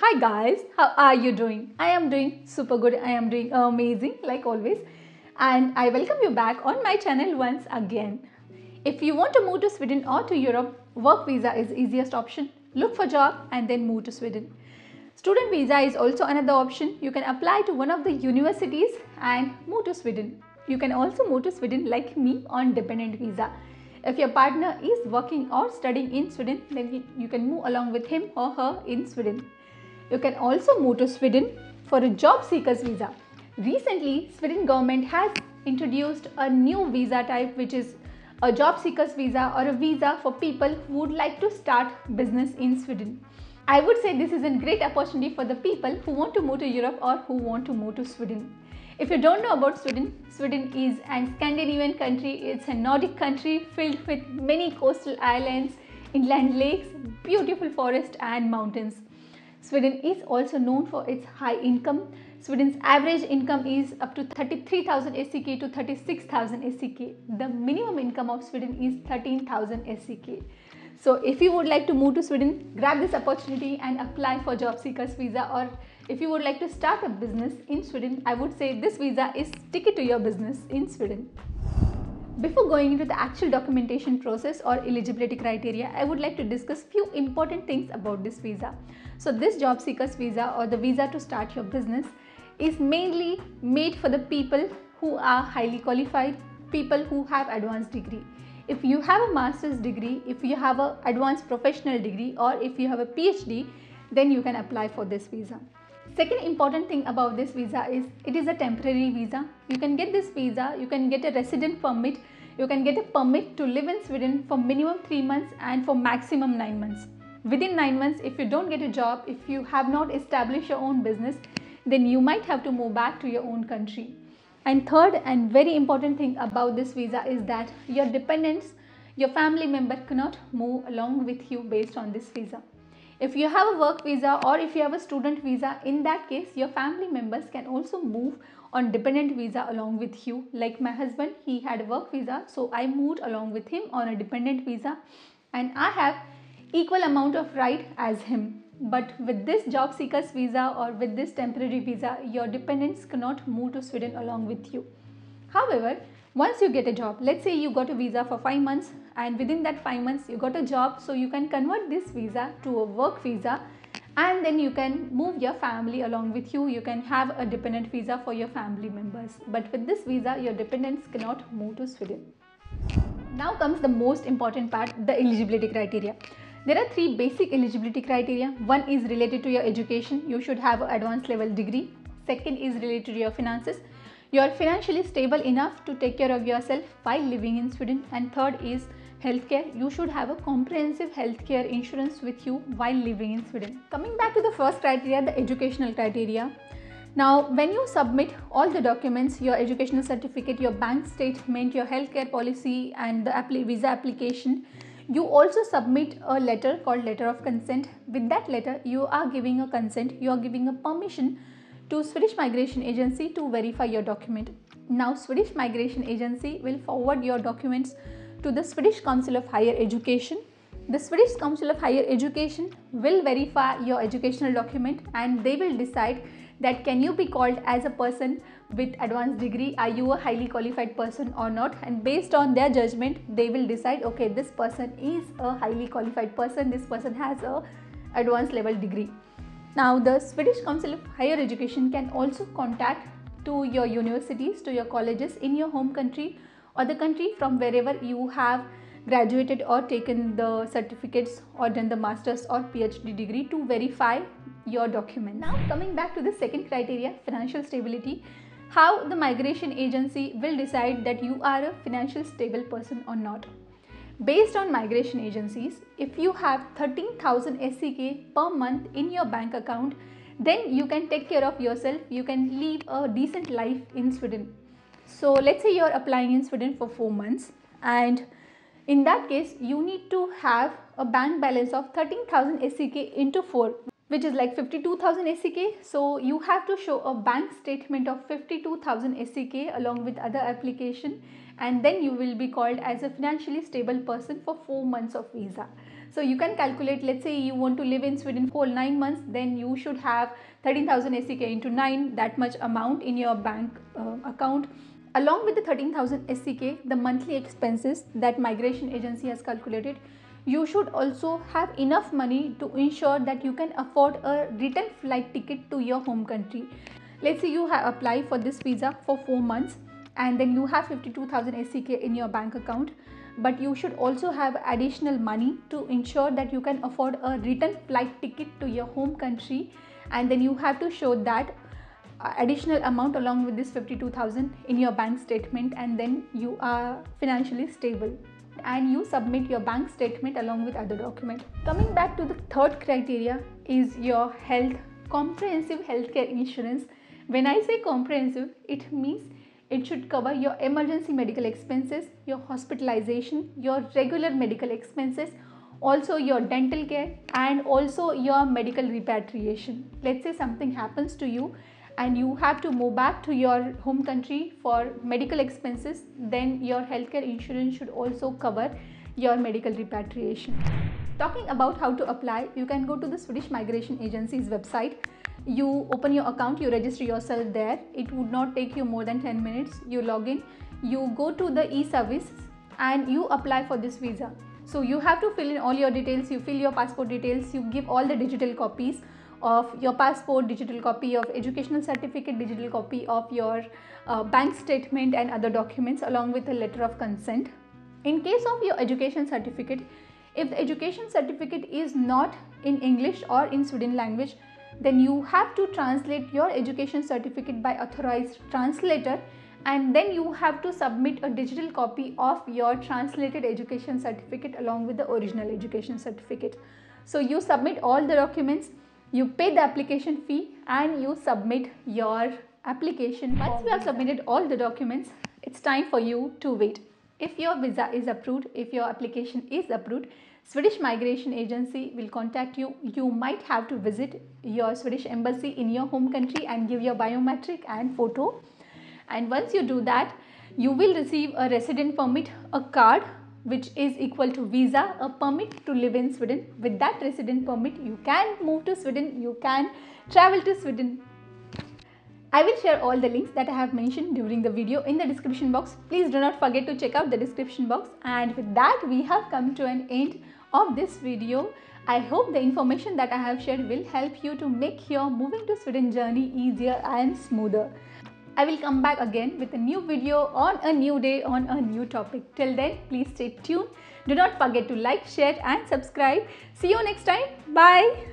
Hi guys, how are you doing? I am doing super good. I am doing amazing like always, and I welcome you back on my channel once again. If you want to move to Sweden or to Europe, work visa is the easiest option. Look for job and then move to Sweden. Student visa is also another option. You can apply to one of the universities and move to Sweden. You can also move to Sweden like me on dependent visa. If your partner is working or studying in Sweden, then you can move along with him or her in Sweden. You can also move to Sweden for a job seekers visa. Recently, Sweden government has introduced a new visa type, which is a job seekers visa or a visa for people who would like to start business in Sweden. I would say this is a great opportunity for the people who want to move to Europe or who want to move to Sweden. If you don't know about Sweden, Sweden is a Scandinavian country. It's a Nordic country filled with many coastal islands, inland lakes, beautiful forests and mountains. Sweden is also known for its high income. Sweden's average income is up to 33,000 SEK to 36,000 SEK. The minimum income of Sweden is 13,000 SEK. So if you would like to move to Sweden, grab this opportunity and apply for job seekers visa, or if you would like to start a business in Sweden, I would say this visa is ticket to your business in Sweden. Before going into the actual documentation process or eligibility criteria, I would like to discuss few important things about this visa. So this job seekers visa or the visa to start your business is mainly made for the people who are highly qualified, people who have advanced degree. If you have a master's degree, if you have an advanced professional degree, or if you have a PhD, then you can apply for this visa. Second important thing about this visa is it is a temporary visa. You can get this visa, you can get a resident permit, you can get a permit to live in Sweden for minimum 3 months and for maximum 9 months. Within 9 months, if you don't get a job, if you have not established your own business, then you might have to move back to your own country. And third and very important thing about this visa is that your dependents, your family member cannot move along with you based on this visa. If you have a work visa or if you have a student visa, in that case, your family members can also move on dependent visa along with you. Like my husband, he had a work visa, so I moved along with him on a dependent visa, and I have equal amount of right as him. But with this job seekers visa or with this temporary visa, your dependents cannot move to Sweden along with you. However, once you get a job, let's say you got a visa for 5 months and within that 5 months you got a job, so you can convert this visa to a work visa and then you can move your family along with you. You can have a dependent visa for your family members. But with this visa, your dependents cannot move to Sweden. Now comes the most important part, the eligibility criteria. There are 3 basic eligibility criteria. One is related to your education. You should have an advanced level degree. Second is related to your finances. You are financially stable enough to take care of yourself while living in Sweden. And third is healthcare. You should have a comprehensive healthcare insurance with you while living in Sweden. Coming back to the first criteria, the educational criteria. Now, when you submit all the documents, your educational certificate, your bank statement, your healthcare policy and the visa application, you also submit a letter called letter of consent. With that letter, you are giving a consent, you are giving a permission to Swedish Migration Agency to verify your document. Now, Swedish Migration Agency will forward your documents to the Swedish Council of Higher Education. The Swedish Council of Higher Education will verify your educational document and they will decide that can you be called as a person with advanced degree, are you a highly qualified person or not, and based on their judgment they will decide, okay, this person is a highly qualified person, this person has a advanced level degree. Now the Swedish Council of Higher Education can also contact to your universities, to your colleges in your home country or the country from wherever you have graduated or taken the certificates or done the master's or PhD degree to verify your document. Now coming back to the second criteria, financial stability, how the migration agency will decide that you are a financially stable person or not. Based on migration agencies, if you have 13,000 SEK per month in your bank account, then you can take care of yourself, you can live a decent life in Sweden. So let's say you're applying in Sweden for 4 months, and in that case you need to have a bank balance of 13,000 SEK into 4, which is like 52,000 SEK. So you have to show a bank statement of 52,000 SEK along with other application, and then you will be called as a financially stable person for 4 months of visa. So you can calculate, let's say you want to live in Sweden for 9 months, then you should have 13,000 SEK into 9, that much amount in your bank account. Along with the 13,000 SEK, the monthly expenses that migration agency has calculated, you should also have enough money to ensure that you can afford a return flight ticket to your home country. Let's say you have applied for this visa for 4 months and then you have 52,000 SEK in your bank account, but you should also have additional money to ensure that you can afford a return flight ticket to your home country, and then you have to show that additional amount along with this 52,000 in your bank statement, and then you are financially stable and you submit your bank statement along with other documents. Coming back to the third criteria is your comprehensive healthcare insurance. When I say comprehensive, it means it should cover your emergency medical expenses, your hospitalization, your regular medical expenses, also your dental care, and also your medical repatriation. Let's say something happens to you and you have to move back to your home country for medical expenses, then your healthcare insurance should also cover your medical repatriation. Talking about how to apply, you can go to the Swedish Migration Agency's website. You open your account, you register yourself there. It would not take you more than 10 minutes. You log in, you go to the e-service and you apply for this visa. So you have to fill in all your details, you fill your passport details, you give all the digital copies of your passport, digital copy of educational certificate, digital copy of your bank statement and other documents along with a letter of consent. In case of your education certificate, if the education certificate is not in English or in Sweden language, then you have to translate your education certificate by authorized translator, and then you have to submit a digital copy of your translated education certificate along with the original education certificate. So you submit all the documents, you pay the application fee and you submit your application. Once you have submitted all the documents, it's time for you to wait. If your visa is approved, if your application is approved, Swedish Migration Agency will contact you. You might have to visit your Swedish embassy in your home country and give your biometric and photo. And once you do that, you will receive a resident permit, a card which is equal to visa, a permit to live in Sweden. With that resident permit, you can move to Sweden, you can travel to Sweden. I will share all the links that I have mentioned during the video in the description box. Please do not forget to check out the description box. And with that, we have come to an end of this video. I hope the information that I have shared will help you to make your moving to Sweden journey easier and smoother. I will come back again with a new video on a new day on a new topic. Till then, please stay tuned. Do not forget to like, share and subscribe. See you next time. Bye.